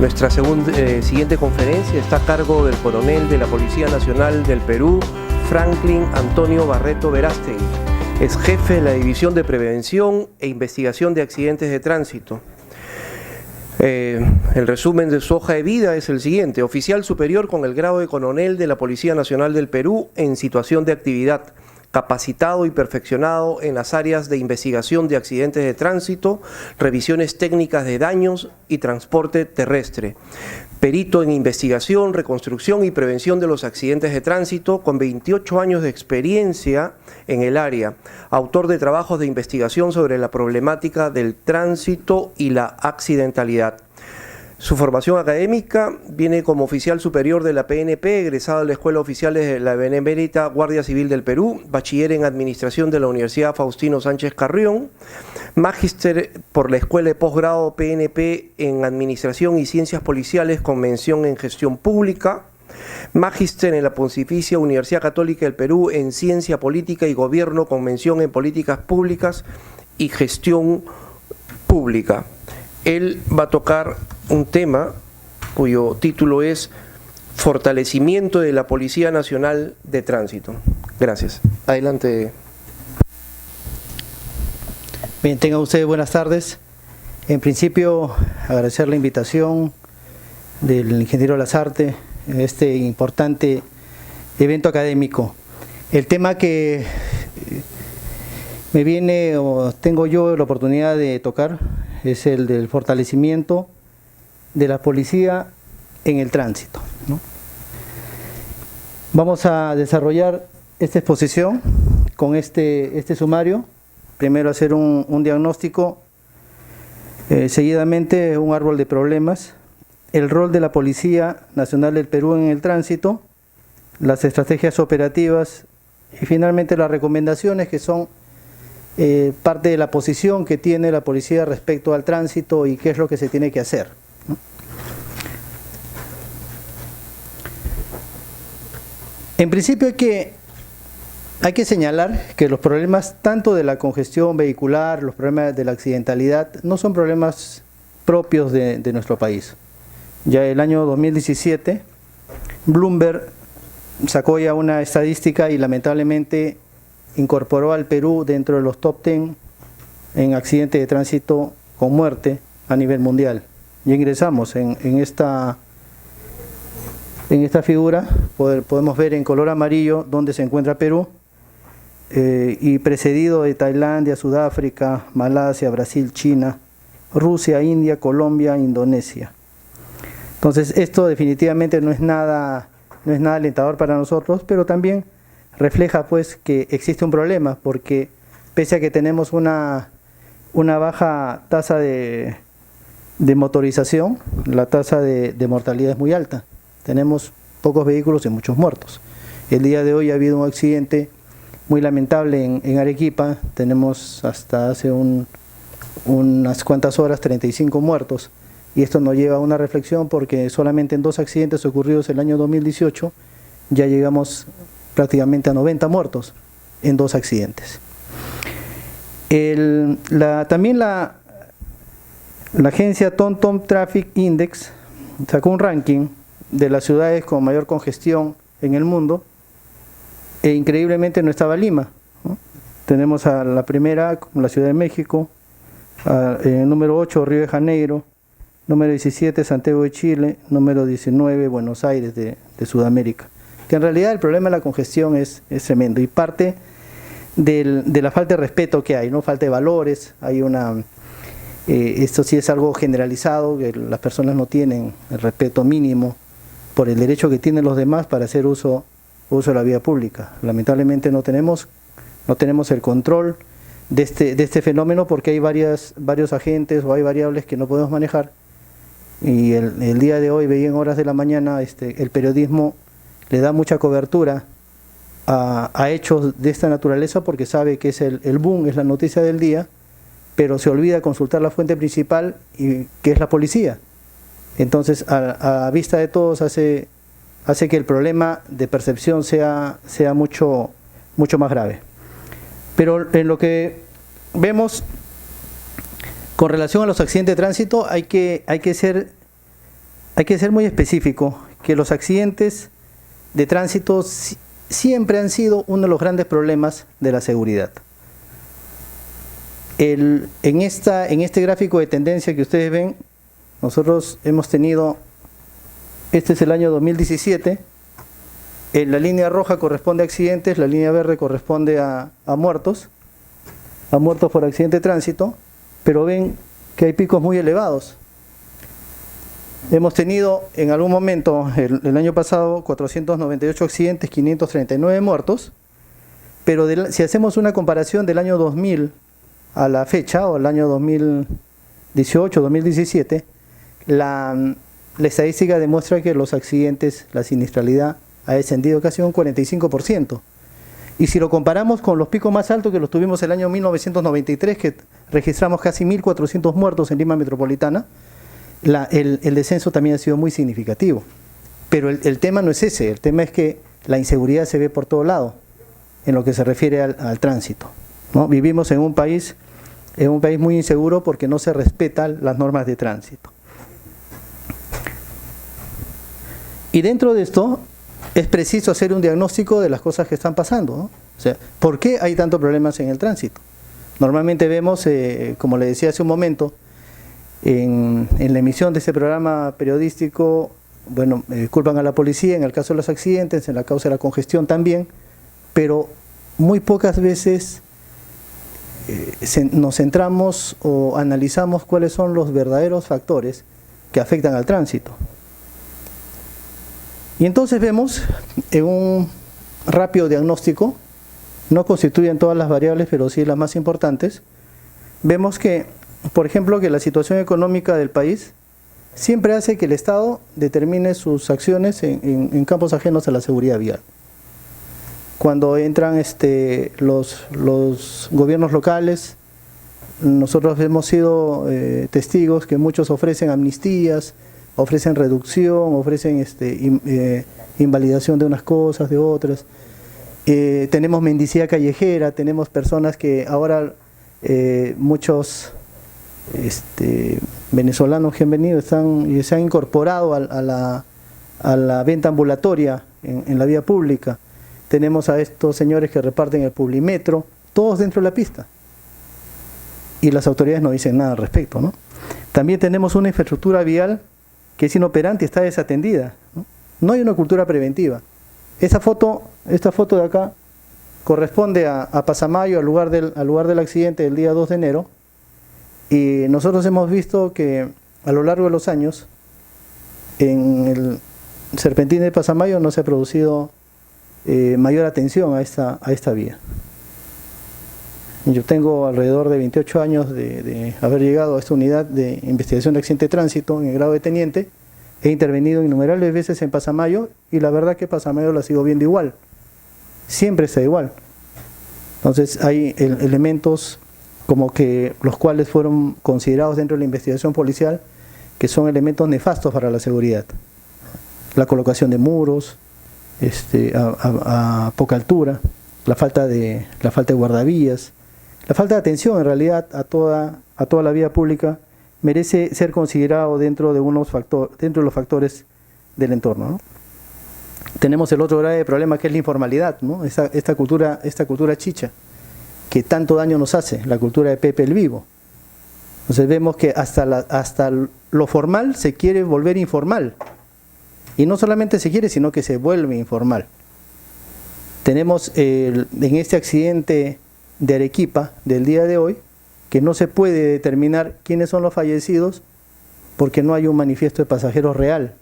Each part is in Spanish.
Nuestra siguiente conferencia está a cargo del coronel de la Policía Nacional del Perú, Franklin Antonio Barreto Verástegui. Es jefe de la División de Prevención e Investigación de Accidentes de Tránsito. El resumen de su hoja de vida es el siguiente: oficial superior con el grado de coronel de la Policía Nacional del Perú en situación de actividad, capacitado y perfeccionado en las áreas de investigación de accidentes de tránsito, revisiones técnicas de daños y transporte terrestre. Perito en investigación, reconstrucción y prevención de los accidentes de tránsito, con 28 años de experiencia en el área. Autor de trabajos de investigación sobre la problemática del tránsito y la accidentalidad. Su formación académica viene como oficial superior de la PNP, egresado de la Escuela Oficial de la Benemérita Guardia Civil del Perú, bachiller en Administración de la Universidad Faustino Sánchez Carrión, magíster por la Escuela de Posgrado PNP en Administración y Ciencias Policiales con mención en Gestión Pública, magíster en la Pontificia Universidad Católica del Perú en Ciencia Política y Gobierno con mención en Políticas Públicas y Gestión Pública. Él va a tocar un tema cuyo título es Fortalecimiento de la Policía Nacional de Tránsito. Gracias. Adelante. Bien, tengan ustedes buenas tardes. En principio, agradecer la invitación del ingeniero Lazarte en este importante evento académico. El tema que me viene o tengo yo la oportunidad de tocar es el del fortalecimiento de la policía en el tránsito, ¿no? Vamos a desarrollar esta exposición con este sumario. Primero hacer un diagnóstico, seguidamente un árbol de problemas, el rol de la Policía Nacional del Perú en el tránsito, las estrategias operativas y finalmente las recomendaciones que son parte de la posición que tiene la policía respecto al tránsito y qué es lo que se tiene que hacer, ¿no? En principio hay que señalar que los problemas tanto de la congestión vehicular, los problemas de la accidentalidad, no son problemas propios de nuestro país. Ya el año 2017, Bloomberg sacó ya una estadística y lamentablemente incorporó al Perú dentro de los top 10 en accidentes de tránsito con muerte a nivel mundial. Ya ingresamos en esta figura, podemos ver en color amarillo dónde se encuentra Perú, y precedido de Tailandia, Sudáfrica, Malasia, Brasil, China, Rusia, India, Colombia, Indonesia. Entonces esto definitivamente no es nada alentador para nosotros, pero también refleja pues que existe un problema, porque pese a que tenemos una baja tasa de motorización, la tasa de mortalidad es muy alta. Tenemos pocos vehículos y muchos muertos. El día de hoy ha habido un accidente muy lamentable en Arequipa. Tenemos hasta hace unas cuantas horas 35 muertos, y esto nos lleva a una reflexión porque solamente en 2 accidentes ocurridos el año 2018 ya llegamos prácticamente a 90 muertos en 2 accidentes. También la agencia TomTom Traffic Index sacó un ranking de las ciudades con mayor congestión en el mundo, e increíblemente no estaba Lima, ¿no? Tenemos a la primera, la Ciudad de México, número 8, Río de Janeiro, número 17, Santiago de Chile, número 19, Buenos Aires de Sudamérica. Que en realidad el problema de la congestión es tremendo, y parte de la falta de respeto que hay, ¿no? Falta de valores, hay esto sí es algo generalizado, que las personas no tienen el respeto mínimo por el derecho que tienen los demás para hacer uso de la vía pública. Lamentablemente no tenemos el control de este fenómeno, porque hay varios agentes o hay variables que no podemos manejar, y el día de hoy veía en horas de la mañana el periodismo le da mucha cobertura a hechos de esta naturaleza porque sabe que es el boom, es la noticia del día, pero se olvida consultar la fuente principal, y que es la policía. Entonces, a vista de todos, hace que el problema de percepción sea mucho más grave. Pero en lo que vemos con relación a los accidentes de tránsito, hay que ser hay que ser muy específico, que los accidentes de tránsito siempre han sido uno de los grandes problemas de la seguridad. En este gráfico de tendencia que ustedes ven, nosotros hemos tenido, este es el año 2017, la línea roja corresponde a accidentes, la línea verde corresponde a muertos por accidente de tránsito, pero ven que hay picos muy elevados. Hemos tenido en algún momento, el año pasado, 498 accidentes, 539 muertos, pero si hacemos una comparación del año 2000 a la fecha, o el año 2018, 2017, la estadística demuestra que los accidentes, la siniestralidad, ha descendido casi un 45%. Y si lo comparamos con los picos más altos que los tuvimos el año 1993, que registramos casi 1.400 muertos en Lima Metropolitana, el descenso también ha sido muy significativo. Pero el tema no es ese, el tema es que la inseguridad se ve por todo lado en lo que se refiere al tránsito, ¿no? Vivimos en un país muy inseguro porque no se respetan las normas de tránsito. Y dentro de esto es preciso hacer un diagnóstico de las cosas que están pasando, ¿no? O sea, ¿por qué hay tantos problemas en el tránsito? Normalmente vemos, como le decía hace un momento, en la emisión de este programa periodístico, bueno, culpan a la policía en el caso de los accidentes, en la causa de la congestión también, pero muy pocas veces nos centramos o analizamos cuáles son los verdaderos factores que afectan al tránsito. Y entonces vemos en un rápido diagnóstico, no constituyen todas las variables, pero sí las más importantes, vemos que, por ejemplo, que la situación económica del país siempre hace que el Estado determine sus acciones en campos ajenos a la seguridad vial. Cuando entran los gobiernos locales, nosotros hemos sido testigos que muchos ofrecen amnistías, ofrecen reducción, ofrecen invalidación de unas cosas, de otras. Tenemos mendicidad callejera, tenemos personas que ahora muchos venezolanos que han venido se han incorporado a la venta ambulatoria en la vía pública. Tenemos a estos señores que reparten el Publimetro, todos dentro de la pista. Y las autoridades no dicen nada al respecto, ¿no? También tenemos una infraestructura vial que es inoperante y está desatendida, ¿no? No hay una cultura preventiva. Esta foto de acá corresponde a Pasamayo, al lugar del accidente del día 2 de enero, y nosotros hemos visto que a lo largo de los años en el Serpentín de Pasamayo no se ha producido mayor atención a esta vía. Yo tengo alrededor de 28 años de haber llegado a esta unidad de investigación de accidente de tránsito en el grado de teniente. He intervenido innumerables veces en Pasamayo y la verdad que Pasamayo la sigo viendo igual. Siempre está igual. Entonces hay elementos como que los cuales fueron considerados dentro de la investigación policial que son elementos nefastos para la seguridad. La colocación de muros a poca altura, la falta de guardavías, la falta de atención en realidad a toda la vía pública merece ser considerado dentro de los factores del entorno, ¿no? Tenemos el otro grave problema que es la informalidad, ¿no? Esta cultura chicha que tanto daño nos hace, la cultura de Pepe el Vivo. Entonces vemos que hasta lo formal se quiere volver informal. Y no solamente se quiere, sino que se vuelve informal. Tenemos en este accidente de Arequipa del día de hoy, que no se puede determinar quiénes son los fallecidos porque no hay un manifiesto de pasajeros real,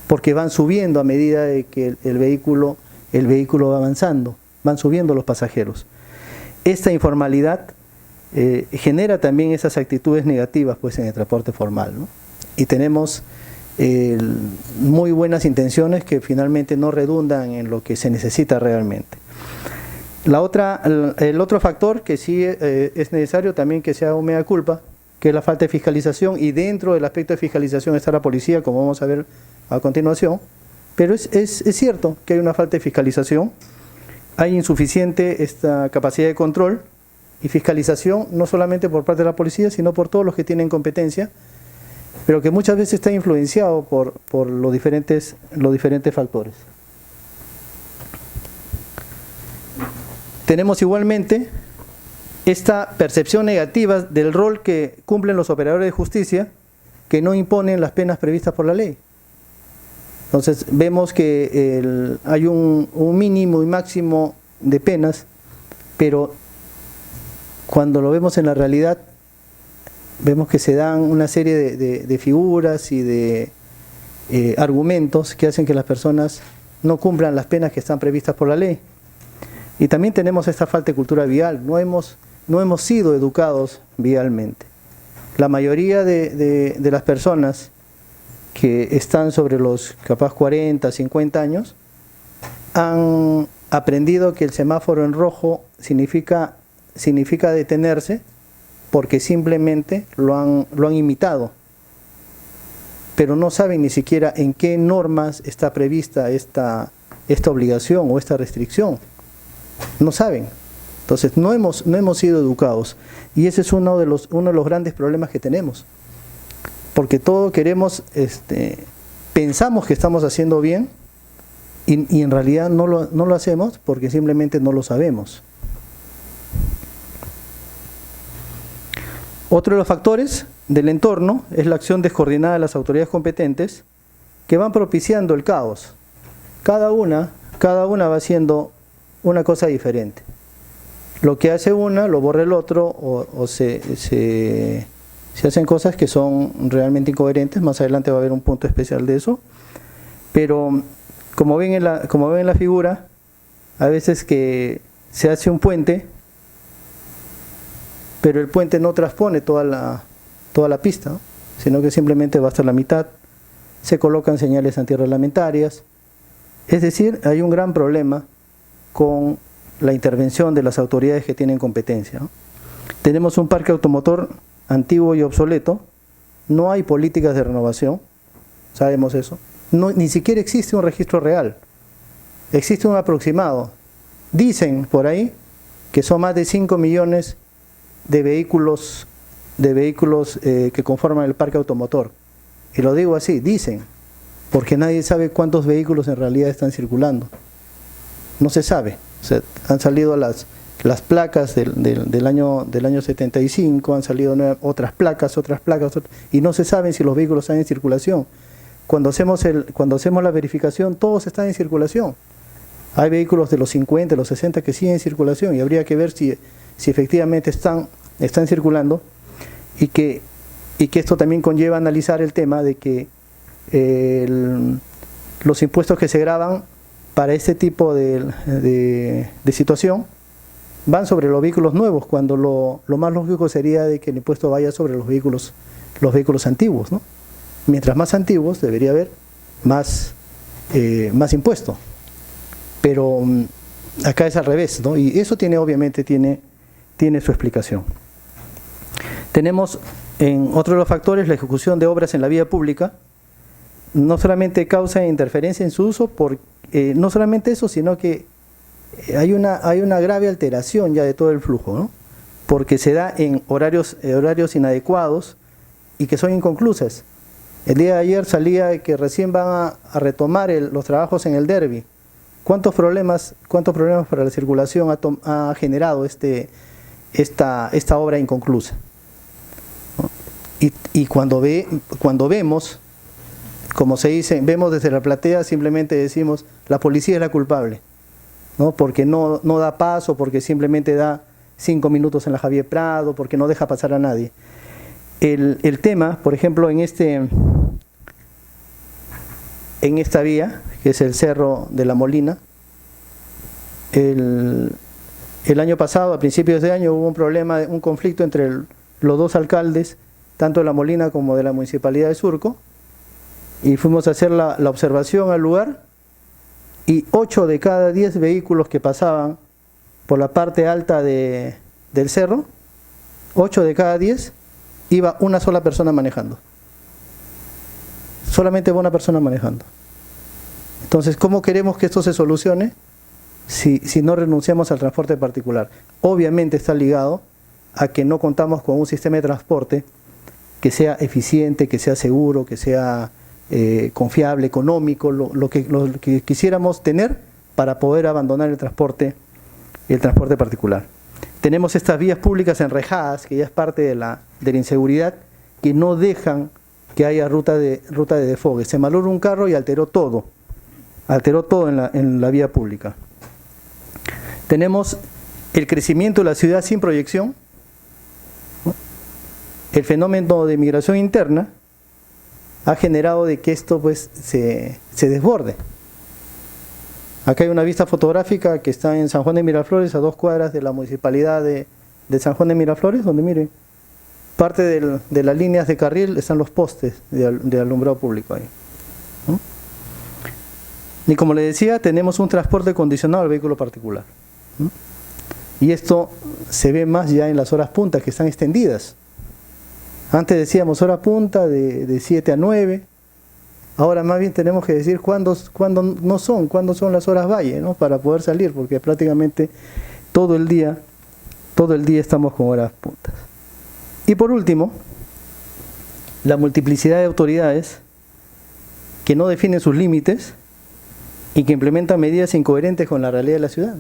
porque van subiendo a medida de que el vehículo va avanzando, van subiendo los pasajeros. Esta informalidad genera también esas actitudes negativas pues en el transporte formal, ¿no? Y tenemos muy buenas intenciones que finalmente no redundan en lo que se necesita realmente. El otro factor que sí es necesario también que se haga un mea culpa, que es la falta de fiscalización, y dentro del aspecto de fiscalización está la policía, como vamos a ver a continuación, pero es cierto que hay una falta de fiscalización, hay insuficiente esta capacidad de control y fiscalización, no solamente por parte de la policía, sino por todos los que tienen competencia, pero que muchas veces está influenciado por los diferentes factores. Tenemos igualmente esta percepción negativa del rol que cumplen los operadores de justicia, que no imponen las penas previstas por la ley. Entonces vemos que hay un mínimo y máximo de penas, pero cuando lo vemos en la realidad, vemos que se dan una serie de figuras y de argumentos que hacen que las personas no cumplan las penas que están previstas por la ley. Y también tenemos esta falta de cultura vial, no hemos sido educados vialmente. La mayoría de las personas que están sobre los capaz 40, 50 años, han aprendido que el semáforo en rojo significa detenerse, porque simplemente lo han imitado, pero no saben ni siquiera en qué normas está prevista esta obligación o esta restricción. No saben. Entonces no hemos sido educados, y ese es uno de los grandes problemas que tenemos, porque todo queremos, pensamos que estamos haciendo bien, y en realidad no lo hacemos porque simplemente no lo sabemos. Otro de los factores del entorno es la acción descoordinada de las autoridades competentes, que van propiciando el caos. Cada una va haciendo una cosa diferente. Lo que hace una lo borra el otro, o se hacen cosas que son realmente incoherentes. Más adelante va a haber un punto especial de eso. Pero como ven en la figura, a veces que se hace un puente, pero el puente no transpone toda la pista, ¿no? Sino que simplemente va hasta la mitad, se colocan señales antirreglamentarias. Es decir, hay un gran problema con la intervención de las autoridades que tienen competencia, ¿no? Tenemos un parque automotor antiguo y obsoleto, no hay políticas de renovación, sabemos eso, ni siquiera existe un registro real, existe un aproximado. Dicen por ahí que son más de 5 millones de vehículos que conforman el parque automotor. Y lo digo así, dicen, porque nadie sabe cuántos vehículos en realidad están circulando. No se sabe. O sea, han salido las placas del año 75, han salido otras placas, y no se saben si los vehículos están en circulación. Cuando hacemos la verificación, todos están en circulación. Hay vehículos de los 50, de los 60 que siguen en circulación, y habría que ver si efectivamente están circulando, y que esto también conlleva analizar el tema de que los impuestos que se graban para este tipo de situación van sobre los vehículos nuevos, cuando lo más lógico sería de que el impuesto vaya sobre los vehículos antiguos, ¿no? Mientras más antiguos debería haber más impuesto, pero acá es al revés, ¿no? Y eso obviamente tiene su explicación. Tenemos en otro de los factores la ejecución de obras en la vía pública. No solamente causa interferencia en su uso, no solamente eso, sino que hay una grave alteración ya de todo el flujo, ¿no? Porque se da en horarios inadecuados y que son inconclusas. El día de ayer salía que recién van a retomar los trabajos en el Derby. ¿Cuántos problemas para la circulación ha generado esta obra inconclusa? ¿No? Y cuando vemos, como se dice, vemos desde la platea, simplemente decimos, la policía es la culpable, ¿no? Porque no da paso, porque simplemente da 5 minutos en la Javier Prado, porque no deja pasar a nadie. El tema, por ejemplo, en esta vía, que es el Cerro de la Molina, el año pasado, a principios de año, hubo un conflicto entre los dos alcaldes, tanto de La Molina como de la Municipalidad de Surco, y fuimos a hacer la observación al lugar, y 8 de cada 10 vehículos que pasaban por la parte alta del cerro, 8 de cada 10, iba una sola persona manejando. Solamente va una persona manejando. Entonces, ¿cómo queremos que esto se solucione si no renunciamos al transporte particular? Obviamente está ligado a que no contamos con un sistema de transporte que sea eficiente, que sea seguro, que sea confiable, económico, lo que quisiéramos tener para poder abandonar el transporte particular. Tenemos estas vías públicas enrejadas, que ya es parte de la inseguridad, que no dejan que haya ruta de desfogue. Se malogró un carro y alteró todo en la vía pública. Tenemos el crecimiento de la ciudad sin proyección, ¿no? El fenómeno de migración interna ha generado de que esto pues se desborde. Acá hay una vista fotográfica que está en San Juan de Miraflores, a 2 cuadras de la municipalidad de San Juan de Miraflores, donde miren, parte de las líneas de carril están los postes de alumbrado público ahí, ¿no? Y como le decía, tenemos un transporte condicionado al vehículo particular, ¿no? Y esto se ve más ya en las horas puntas, que están extendidas. Antes decíamos hora punta de 7 a 9, ahora más bien tenemos que decir cuándo son las horas valle, ¿no? Para poder salir, porque prácticamente todo el día estamos con horas puntas. Y por último, la multiplicidad de autoridades que no definen sus límites y que implementan medidas incoherentes con la realidad de la ciudad.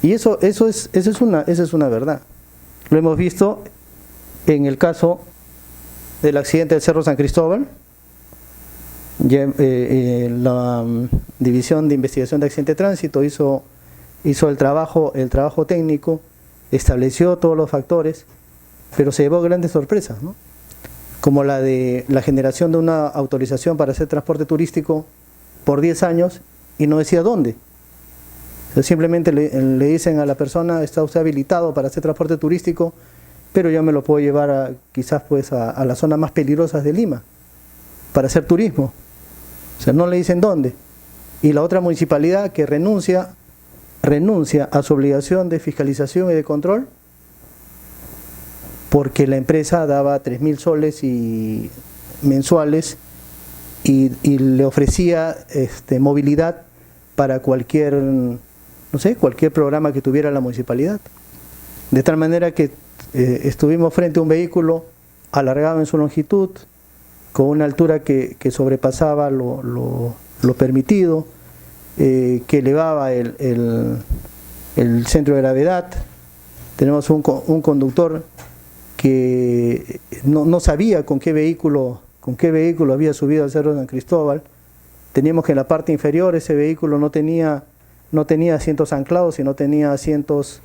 Y eso es una verdad. Lo hemos visto en el caso del accidente del Cerro San Cristóbal. La División de Investigación de Accidente de Tránsito hizo el trabajo técnico, estableció todos los factores, pero se llevó grandes sorpresas, ¿no? Como la de la generación de una autorización para hacer transporte turístico por 10 años y no decía dónde. Simplemente le dicen a la persona: está usted habilitado para hacer transporte turístico, pero yo me lo puedo llevar quizás pues a las zonas más peligrosas de Lima para hacer turismo. O sea, no le dicen dónde. Y la otra municipalidad que renuncia a su obligación de fiscalización y de control, porque la empresa daba 3.000 soles mensuales y le ofrecía movilidad para cualquier programa que tuviera la municipalidad. De tal manera que estuvimos frente a un vehículo alargado en su longitud, con una altura que sobrepasaba lo permitido, que elevaba el centro de gravedad. Tenemos un conductor que no sabía con qué vehículo había subido al Cerro San Cristóbal. Teníamos que en la parte inferior ese vehículo no tenía asientos anclados, sino tenía sillones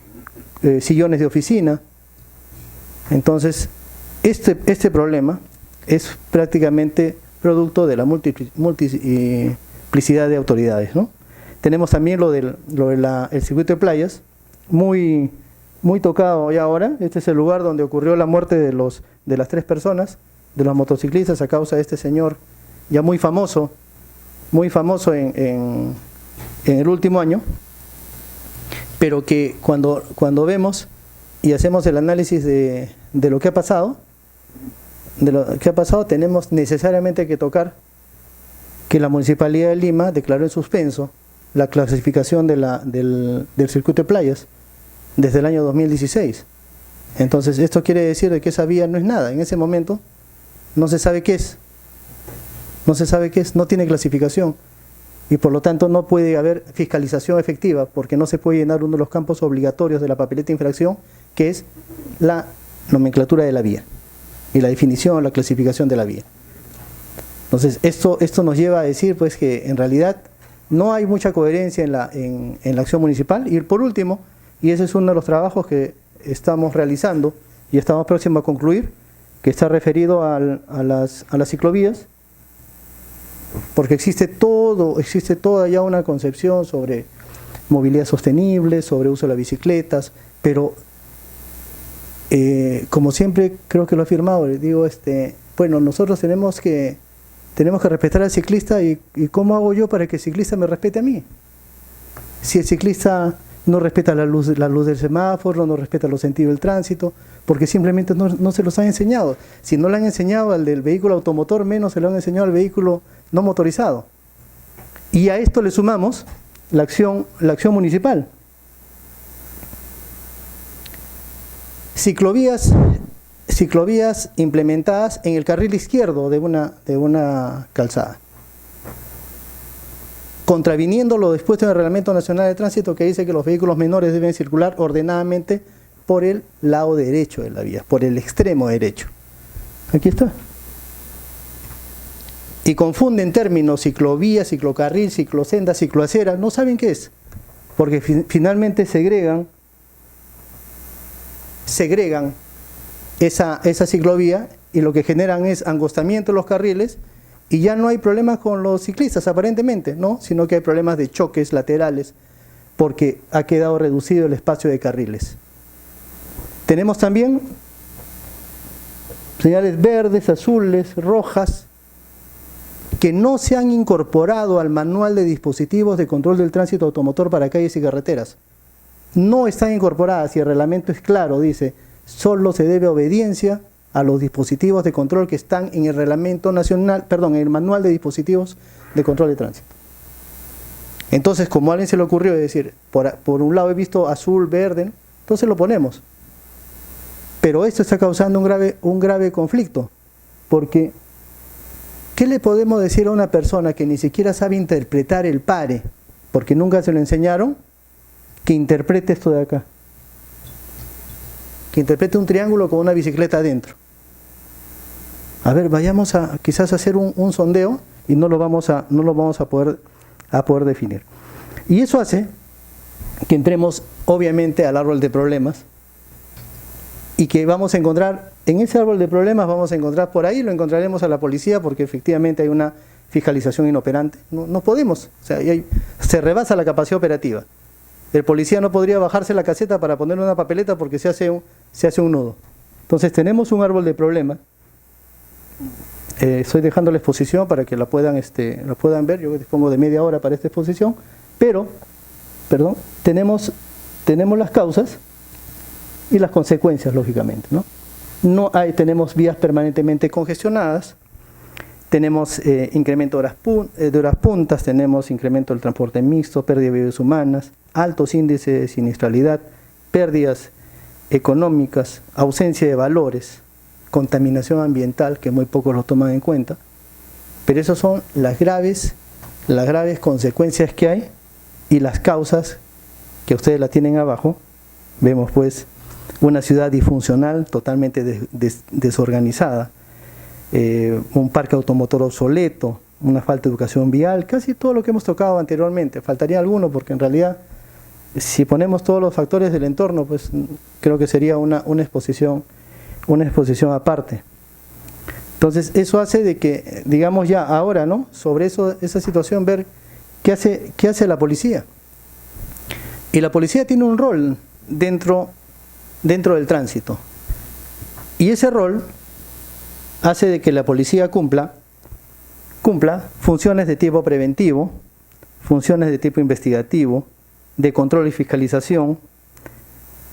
de oficina. Entonces, este problema es prácticamente producto de la multiplicidad de autoridades, ¿no? Tenemos también lo del circuito de playas, muy tocado ya ahora. Este es el lugar donde ocurrió la muerte de las 3 personas, de los motociclistas, a causa de este señor ya muy famoso en el último año, pero que cuando vemos y hacemos el análisis de lo que ha pasado, tenemos necesariamente que tocar que la Municipalidad de Lima declaró en suspenso la clasificación del circuito de playas desde el año 2016. Entonces esto quiere decir de que esa vía no es nada. En ese momento no se sabe qué es, no tiene clasificación, y por lo tanto no puede haber fiscalización efectiva, porque no se puede llenar uno de los campos obligatorios de la papeleta de infracción, que es la nomenclatura de la vía y la definición o la clasificación de la vía. Entonces esto nos lleva a decir pues que en realidad no hay mucha coherencia en la acción municipal. Y por último, y ese es uno de los trabajos que estamos realizando y estamos próximos a concluir, que está referido a las ciclovías, porque existe toda ya una concepción sobre movilidad sostenible, sobre uso de las bicicletas, pero como siempre creo que lo he afirmado, digo, bueno, nosotros tenemos que respetar al ciclista, y ¿cómo hago yo para que el ciclista me respete a mí? Si el ciclista no respeta la luz del semáforo, no respeta los sentidos del tránsito, porque simplemente no se los han enseñado. Si no le han enseñado al del vehículo automotor, menos se lo han enseñado al vehículo no motorizado. Y a esto le sumamos la acción Ciclovías ciclovías implementadas en el carril izquierdo de una calzada, contraviniendo lo dispuesto en el Reglamento Nacional de Tránsito, que dice que los vehículos menores deben circular ordenadamente por el lado derecho de la vía, por el extremo derecho. Aquí está. Y confunden términos ciclovía, ciclocarril, ciclosenda, cicloacera, no saben qué es, porque finalmente segregan esa ciclovía, y lo que generan es angostamiento de los carriles, y ya no hay problemas con los ciclistas aparentemente, ¿no? Sino que hay problemas de choques laterales, porque ha quedado reducido el espacio de carriles. Tenemos también señales verdes, azules, rojas, que no se han incorporado al manual de dispositivos de control del tránsito automotor para calles y carreteras. No están incorporadas, y el reglamento es claro, dice, solo se debe obediencia a los dispositivos de control que están en el reglamento nacional, perdón, en el manual de dispositivos de control de tránsito. Entonces, como a alguien se le ocurrió decir, por un lado he visto azul, verde, entonces lo ponemos. Pero esto está causando un grave conflicto, porque ¿qué le podemos decir a una persona que ni siquiera sabe interpretar el pare, porque nunca se lo enseñaron, que interprete esto de acá? Que interprete un triángulo con una bicicleta adentro. A ver, vayamos a quizás hacer un sondeo y no lo vamos a poder definir. Y eso hace que entremos obviamente al árbol de problemas, y que vamos a encontrar, en ese árbol de problemas vamos a encontrar por ahí, lo encontraremos a la policía, porque efectivamente hay una fiscalización inoperante. No podemos, o sea, se rebasa la capacidad operativa. El policía no podría bajarse la caseta para ponerle una papeleta porque se hace un nudo. Entonces tenemos un árbol de problemas. Estoy dejando la exposición para que la puedan ver. Yo dispongo de media hora para esta exposición, pero tenemos las causas y las consecuencias, lógicamente, ¿no? Tenemos vías permanentemente congestionadas, tenemos incremento de horas puntas, tenemos incremento del transporte mixto, pérdida de vidas humanas, altos índices de siniestralidad, pérdidas económicas, ausencia de valores, contaminación ambiental, que muy pocos lo toman en cuenta. Pero esas son las graves consecuencias que hay, y las causas que ustedes la tienen abajo. Vemos pues una ciudad disfuncional, totalmente desorganizada, un parque automotor obsoleto, una falta de educación vial, casi todo lo que hemos tocado anteriormente. Faltaría alguno, porque en realidad si ponemos todos los factores del entorno, pues creo que sería una exposición aparte. Entonces eso hace de que, digamos ya ahora, ¿no?, sobre esa situación, ver qué hace la policía. Y la policía tiene un rol dentro del tránsito, y ese rol hace de que la policía cumpla funciones de tipo preventivo, funciones de tipo investigativo, de control y fiscalización,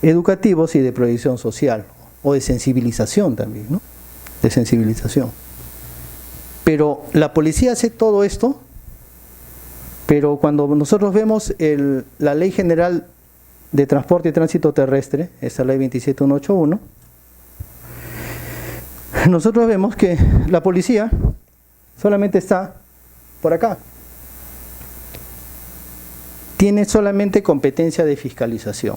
educativos y de proyección social, o de sensibilización también, ¿no?, de sensibilización. Pero la policía hace todo esto, pero cuando nosotros vemos la Ley General de Transporte y Tránsito Terrestre, esta Ley 27181, nosotros vemos que la policía solamente está por acá. Tiene solamente competencia de fiscalización.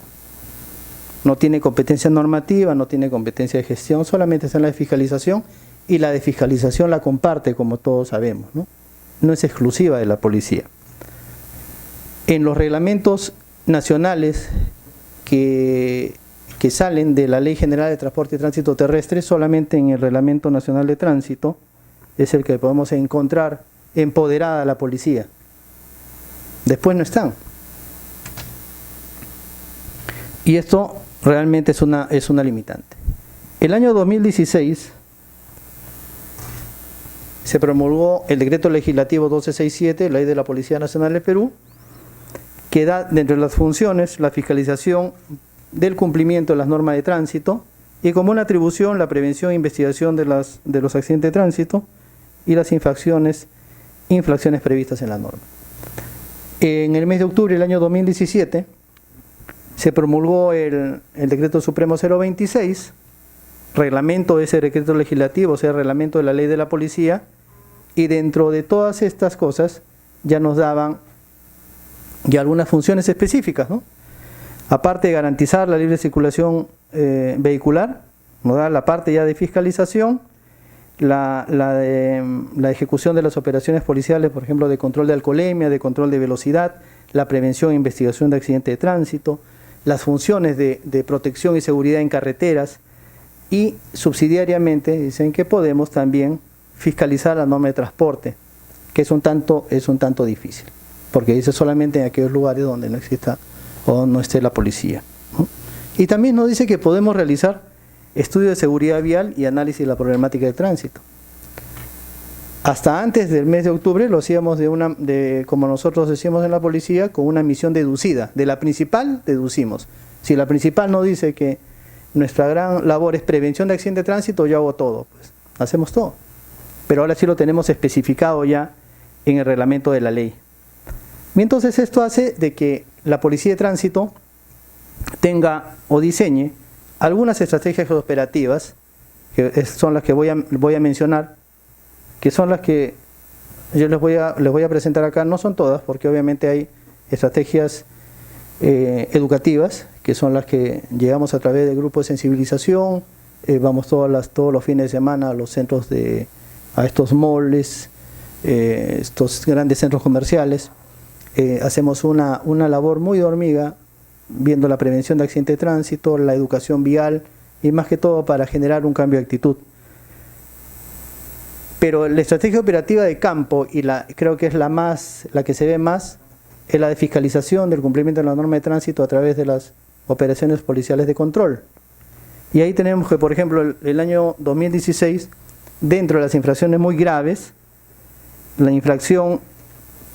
No tiene competencia normativa, no tiene competencia de gestión, solamente está en la de fiscalización, y la de fiscalización la comparte, como todos sabemos, ¿no? No es exclusiva de la policía. En los reglamentos nacionales que salen de la Ley General de Transporte y Tránsito Terrestre, solamente en el Reglamento Nacional de Tránsito es el que podemos encontrar empoderada a la policía. Después no están. Y esto realmente es una limitante. El año 2016 se promulgó el Decreto Legislativo 1267, Ley de la Policía Nacional del Perú, que da dentro de las funciones la fiscalización del cumplimiento de las normas de tránsito, y como una atribución la prevención e investigación de los accidentes de tránsito y las infracciones previstas en la norma. En el mes de octubre del año 2017 se promulgó el Decreto Supremo 026, reglamento de ese decreto legislativo, o sea, el reglamento de la ley de la policía, y dentro de todas estas cosas ya nos daban ya algunas funciones específicas, ¿no? Aparte de garantizar la libre circulación vehicular, nos da la parte ya de fiscalización, la ejecución de las operaciones policiales, por ejemplo, de control de alcoholemia, de control de velocidad, la prevención e investigación de accidentes de tránsito, las funciones de protección y seguridad en carreteras, y subsidiariamente dicen que podemos también fiscalizar la norma de transporte, que es un tanto difícil, porque dice solamente en aquellos lugares donde no exista o no esté la policía, ¿no? Y también nos dice que podemos realizar estudios de seguridad vial y análisis de la problemática de tránsito. Hasta antes del mes de octubre lo hacíamos como nosotros decíamos en la policía, con una misión deducida. De la principal deducimos. Si la principal nos dice que nuestra gran labor es prevención de accidentes de tránsito, yo hago todo, pues hacemos todo. Pero ahora sí lo tenemos especificado ya en el reglamento de la ley. Y entonces esto hace de que la policía de tránsito tenga o diseñe algunas estrategias operativas, que son las que voy a mencionar, que son las que yo les voy a presentar acá. No son todas, porque obviamente hay estrategias educativas, que son las que llegamos a través de grupos de sensibilización, vamos todos los fines de semana a los centros a estos malls, estos grandes centros comerciales, hacemos una labor muy de hormiga, viendo la prevención de accidentes de tránsito, la educación vial, y más que todo para generar un cambio de actitud. Pero la estrategia operativa de campo, y creo que es la que se ve más, es la de fiscalización del cumplimiento de la norma de tránsito a través de las operaciones policiales de control. Y ahí tenemos que, por ejemplo, el año 2016, dentro de las infracciones muy graves, la infracción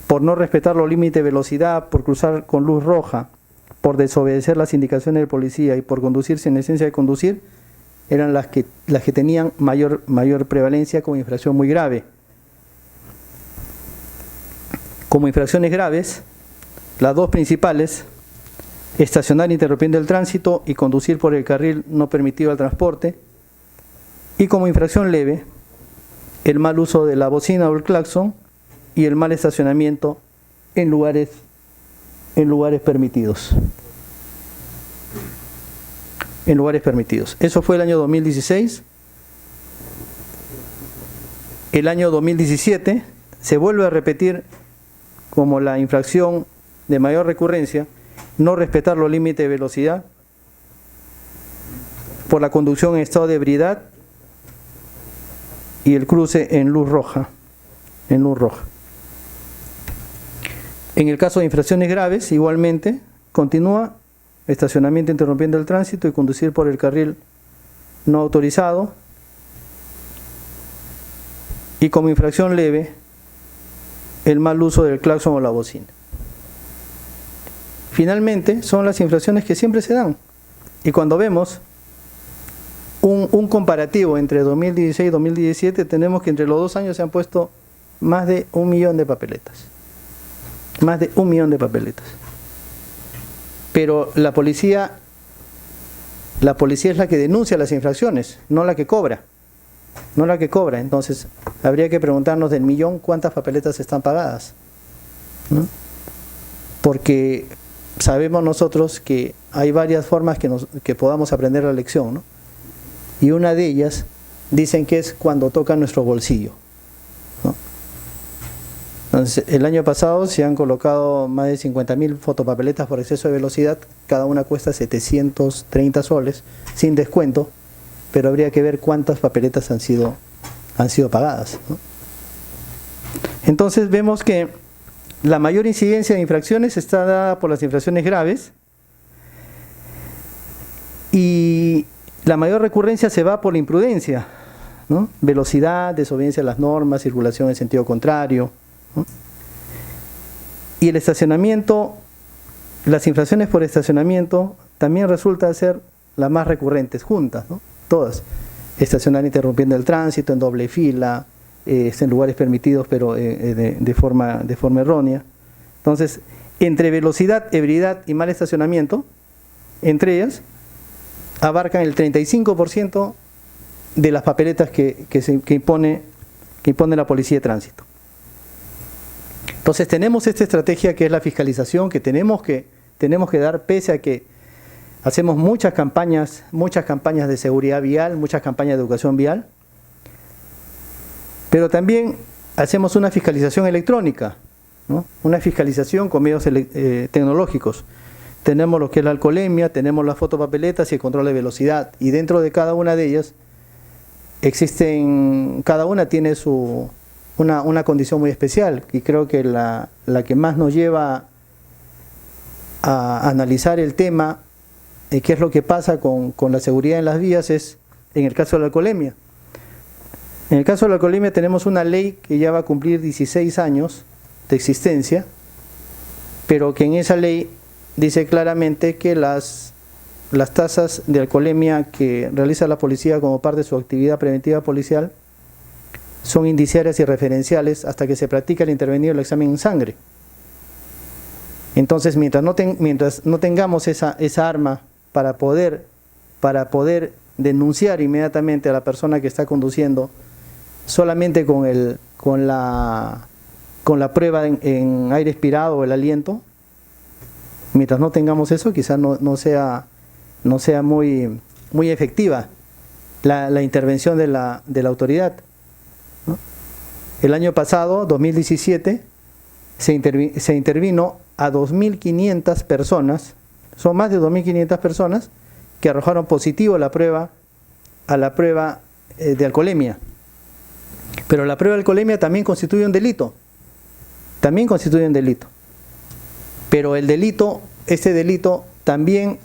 por no respetar los límites de velocidad, por cruzar con luz roja, por desobedecer las indicaciones del policía y por conducir sin licencia de conducir, eran las que tenían mayor prevalencia como infracción muy grave. Como infracciones graves, las dos principales, estacionar interrumpiendo el tránsito y conducir por el carril no permitido al transporte, y como infracción leve, el mal uso de la bocina o el claxon y el mal estacionamiento en lugares permitidos. En lugares permitidos. Eso fue el año 2016. El año 2017 se vuelve a repetir como la infracción de mayor recurrencia, no respetar los límites de velocidad por la conducción en estado de ebriedad y el cruce en luz roja. En el caso de infracciones graves, igualmente, continúa estacionamiento interrumpiendo el tránsito y conducir por el carril no autorizado. Y como infracción leve, el mal uso del claxon o la bocina. Finalmente, son las infracciones que siempre se dan. Y cuando vemos un comparativo entre 2016 y 2017, tenemos que entre los 2 años se han puesto más de 1 millón de papeletas. Más de 1 millón de papeletas. Pero la policía es la que denuncia las infracciones, no la que cobra. Entonces, habría que preguntarnos del millón cuántas papeletas están pagadas, ¿no? Porque sabemos nosotros que hay varias formas que podamos aprender la lección, ¿no? Y una de ellas dicen que es cuando toca nuestro bolsillo, ¿no? Entonces, el año pasado se han colocado más de 50.000 fotopapeletas por exceso de velocidad, cada una cuesta 730 soles, sin descuento, pero habría que ver cuántas papeletas han sido pagadas, ¿no? Entonces vemos que la mayor incidencia de infracciones está dada por las infracciones graves y la mayor recurrencia se va por la imprudencia, ¿no? Velocidad, desobediencia a las normas, circulación en sentido contrario, ¿no? Y el estacionamiento, las infracciones por estacionamiento también resulta ser las más recurrentes juntas, ¿no? Todas. Estacionar interrumpiendo el tránsito en doble fila, en lugares permitidos pero de forma errónea. Entonces, entre velocidad, ebriedad y mal estacionamiento, entre ellas, abarcan el 35% de las papeletas que impone la Policía de Tránsito. Entonces tenemos esta estrategia que es la fiscalización que tenemos que dar, pese a que hacemos muchas campañas de seguridad vial, muchas campañas de educación vial, pero también hacemos una fiscalización electrónica, ¿no? Una fiscalización con medios tecnológicos. Tenemos lo que es la alcoholemia, tenemos las fotopapeletas y el control de velocidad, y dentro de cada una de ellas cada una tiene una condición muy especial, y creo que la que más nos lleva a analizar el tema, qué es lo que pasa con la seguridad en las vías, es en el caso de la alcoholemia. En el caso de la alcoholemia tenemos una ley que ya va a cumplir 16 años de existencia, pero que en esa ley dice claramente que las tasas de alcoholemia que realiza la policía como parte de su actividad preventiva policial son indiciarias y referenciales hasta que se practica el intervenido del examen en sangre. Entonces, mientras no tengamos esa arma para poder denunciar inmediatamente a la persona que está conduciendo, solamente con la prueba en aire expirado o el aliento, mientras no tengamos eso, quizás no sea muy efectiva la intervención de la autoridad, ¿no? El año pasado, 2017, se intervino a 2.500 personas, son más de 2.500 personas que arrojaron positivo a la prueba de alcoholemia. Pero la prueba de alcoholemia también constituye un delito, pero este delito también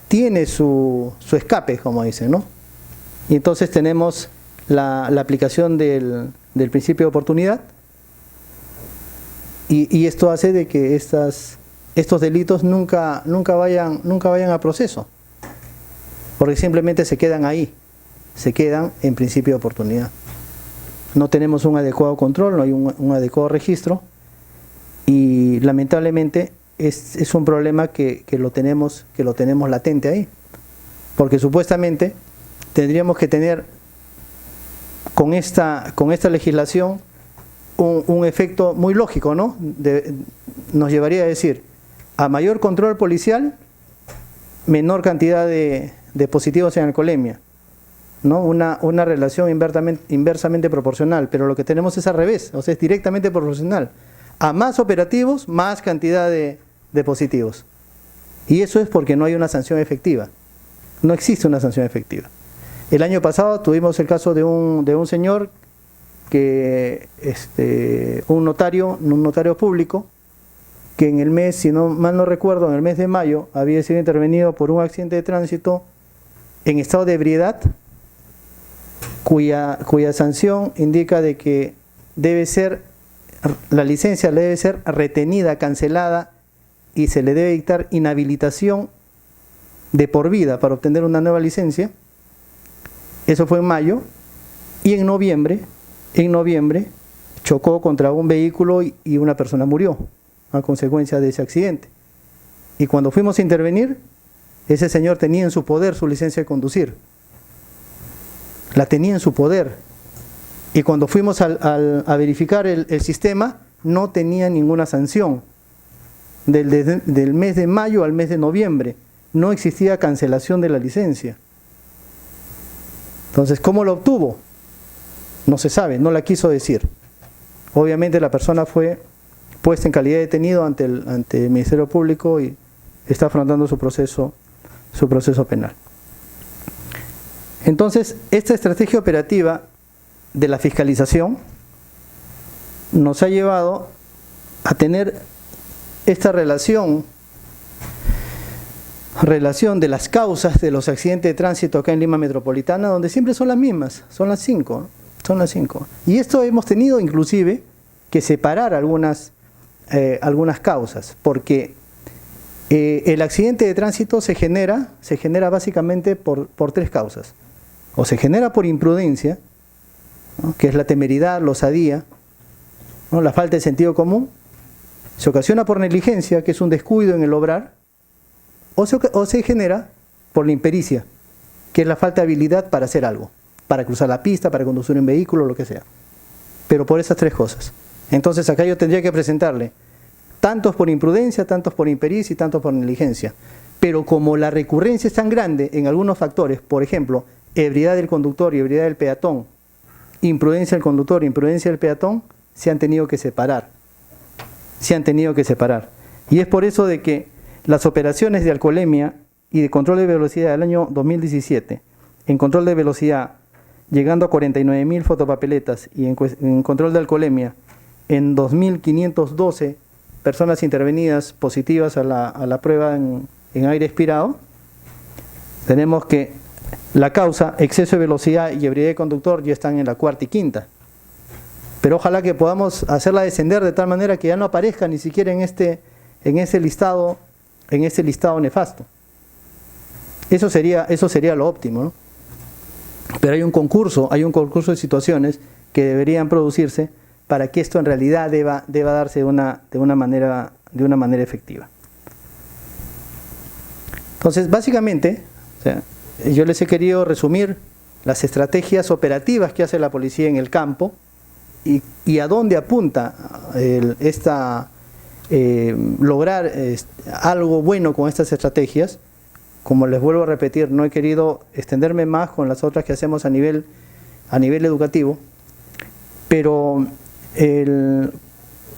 tiene su escape, como dicen, ¿no? Y entonces tenemos la aplicación del principio de oportunidad, y esto hace de que estos delitos nunca vayan a proceso, porque simplemente se quedan ahí, se quedan en principio de oportunidad. No tenemos un adecuado control, no hay un adecuado registro, y lamentablemente es un problema que lo tenemos latente ahí, porque supuestamente tendríamos que tener con esta legislación un efecto muy lógico, ¿no? Nos llevaría a decir, a mayor control policial, menor cantidad de positivos en alcoholemia, ¿no? Una relación inversamente proporcional, pero lo que tenemos es al revés, o sea, es directamente proporcional. A más operativos, más cantidad de positivos. Y eso es porque no hay una sanción efectiva. No existe una sanción efectiva. El año pasado tuvimos el caso de un señor que un notario público, que en el mes, si no mal no recuerdo, en el mes de mayo, había sido intervenido por un accidente de tránsito en estado de ebriedad, cuya sanción indica de que la licencia debe ser retenida, cancelada, y se le debe dictar inhabilitación de por vida para obtener una nueva licencia. Eso fue en mayo, y en noviembre chocó contra un vehículo y una persona murió a consecuencia de ese accidente. Y cuando fuimos a intervenir, ese señor tenía en su poder su licencia de conducir. La tenía en su poder. Y cuando fuimos a verificar el sistema, no tenía ninguna sanción. Del mes de mayo al mes de noviembre no existía cancelación de la licencia. Entonces, ¿cómo lo obtuvo? No se sabe, no la quiso decir. Obviamente la persona fue puesta en calidad de detenido ante el Ministerio Público y está afrontando su proceso penal. Entonces, esta estrategia operativa de la fiscalización nos ha llevado a tener esta relación de las causas de los accidentes de tránsito acá en Lima Metropolitana, donde siempre son las mismas, son las 5. Y esto hemos tenido inclusive que separar algunas causas, porque el accidente de tránsito se genera básicamente por 3 causas. O se genera por imprudencia, ¿no?, que es la temeridad, la osadía, ¿no?, la falta de sentido común. Se ocasiona por negligencia, que es un descuido en el obrar, o se genera por la impericia, que es la falta de habilidad para hacer algo. para cruzar la pista, para conducir un vehículo, lo que sea. Pero por esas 3 cosas. Entonces acá yo tendría que presentarle tantos por imprudencia, tantos por impericia y tantos por negligencia. Pero como la recurrencia es tan grande en algunos factores, por ejemplo, ebriedad del conductor y ebriedad del peatón, imprudencia del conductor, imprudencia del peatón, se han tenido que separar. Se han tenido que separar. Y es por eso de que las operaciones de alcoholemia y de control de velocidad del año 2017, en control de velocidad llegando a 49.000 fotopapeletas y en control de alcoholemia en 2.512 personas intervenidas positivas a la prueba en aire expirado, tenemos que la causa, exceso de velocidad y ebriedad de conductor ya están en la 4ª y 5ª. Pero ojalá que podamos hacerla descender de tal manera que ya no aparezca ni siquiera en ese listado nefasto. Eso sería lo óptimo, ¿no? Pero hay un concurso de situaciones que deberían producirse para que esto en realidad deba darse de una manera efectiva. Entonces, básicamente, o sea, yo les he querido resumir las estrategias operativas que hace la policía en el campo y a dónde apunta lograr algo bueno con estas estrategias. Como les vuelvo a repetir, no he querido extenderme más con las otras que hacemos a nivel educativo, pero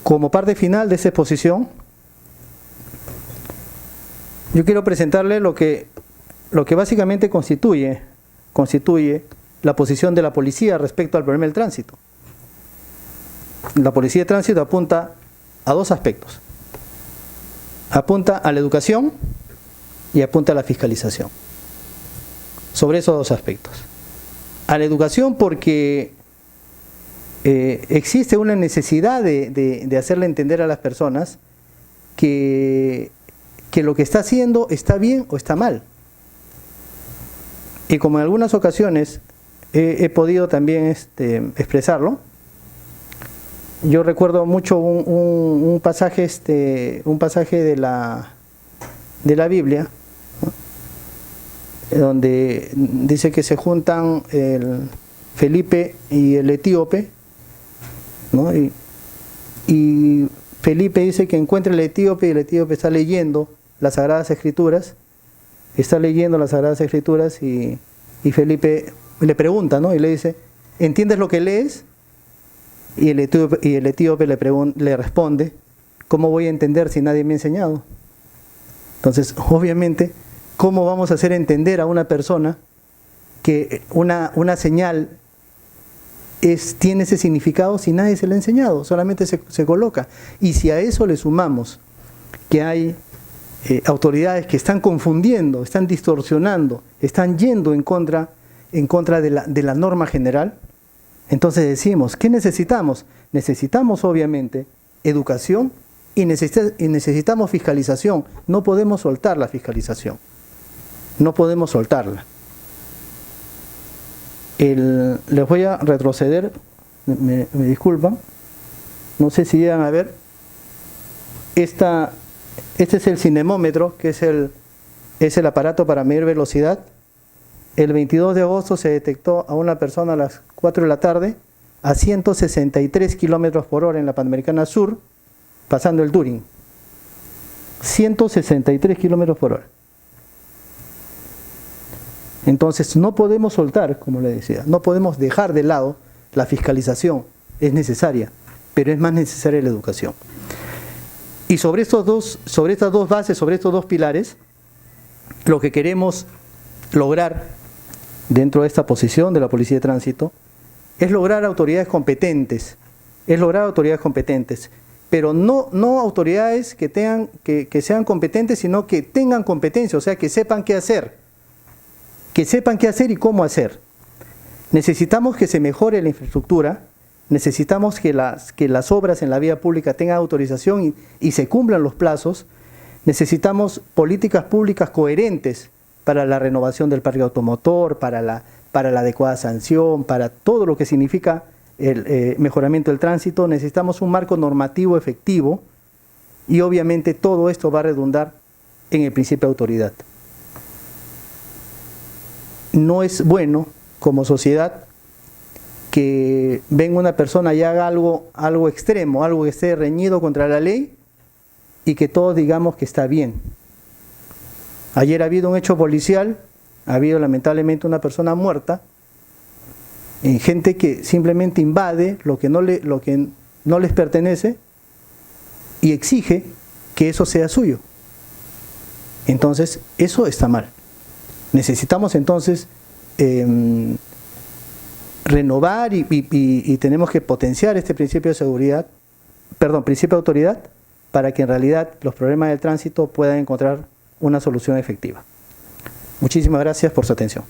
como parte final de esta exposición, yo quiero presentarles lo que básicamente constituye la posición de la policía respecto al problema del tránsito. La policía de tránsito apunta a 2 aspectos. Apunta a la educación y apunta a la fiscalización. Sobre esos 2 aspectos. A la educación porque existe una necesidad de hacerle entender a las personas que lo que está haciendo está bien o está mal. Y como en algunas ocasiones he podido también expresarlo, yo recuerdo mucho un pasaje de la Biblia, ¿no? Donde dice que se juntan el Felipe y el etíope, ¿no? Y Felipe dice que encuentra el etíope y el etíope está leyendo las Sagradas Escrituras, y Felipe le pregunta, ¿no? Y le dice, ¿entiendes lo que lees? Y el etíope le responde, ¿cómo voy a entender si nadie me ha enseñado? Entonces, obviamente, ¿cómo vamos a hacer entender a una persona que una señal tiene ese significado si nadie se le ha enseñado? Solamente se coloca. Y si a eso le sumamos que hay autoridades que están confundiendo, están distorsionando, están yendo en contra de la norma general, entonces decimos, ¿qué necesitamos? Necesitamos obviamente educación y necesitamos fiscalización. No podemos soltar la fiscalización. No podemos soltarla. Les voy a retroceder, me disculpan, no sé si llegan a ver, este es el cinemómetro, que es el aparato para medir velocidad. El 22 de agosto se detectó a una persona a las 4 de la tarde a 163 kilómetros por hora en la Panamericana Sur, pasando el Turing. 163 kilómetros por hora. Entonces no podemos soltar, como le decía, no podemos dejar de lado la fiscalización. Es necesaria, pero es más necesaria la educación. Y sobre estas dos bases, sobre estos 2 pilares, lo que queremos lograr dentro de esta posición de la Policía de Tránsito es lograr autoridades competentes, pero no autoridades que sean competentes, sino que tengan competencia, o sea, que sepan qué hacer y cómo hacer. Necesitamos que se mejore la infraestructura, necesitamos que las obras en la vía pública tengan autorización y se cumplan los plazos, necesitamos políticas públicas coherentes para la renovación del parque automotor, para la adecuada sanción, para todo lo que significa el mejoramiento del tránsito. Necesitamos un marco normativo efectivo y obviamente todo esto va a redundar en el principio de autoridad. No es bueno como sociedad que venga una persona y haga algo extremo, algo que esté reñido contra la ley y que todos digamos que está bien. Ayer ha habido un hecho policial, ha habido lamentablemente una persona muerta, gente que simplemente invade lo que no les pertenece y exige que eso sea suyo. Entonces, eso está mal. Necesitamos entonces renovar y tenemos que potenciar este principio de seguridad, principio de autoridad, para que en realidad los problemas del tránsito puedan encontrar una solución efectiva. Muchísimas gracias por su atención.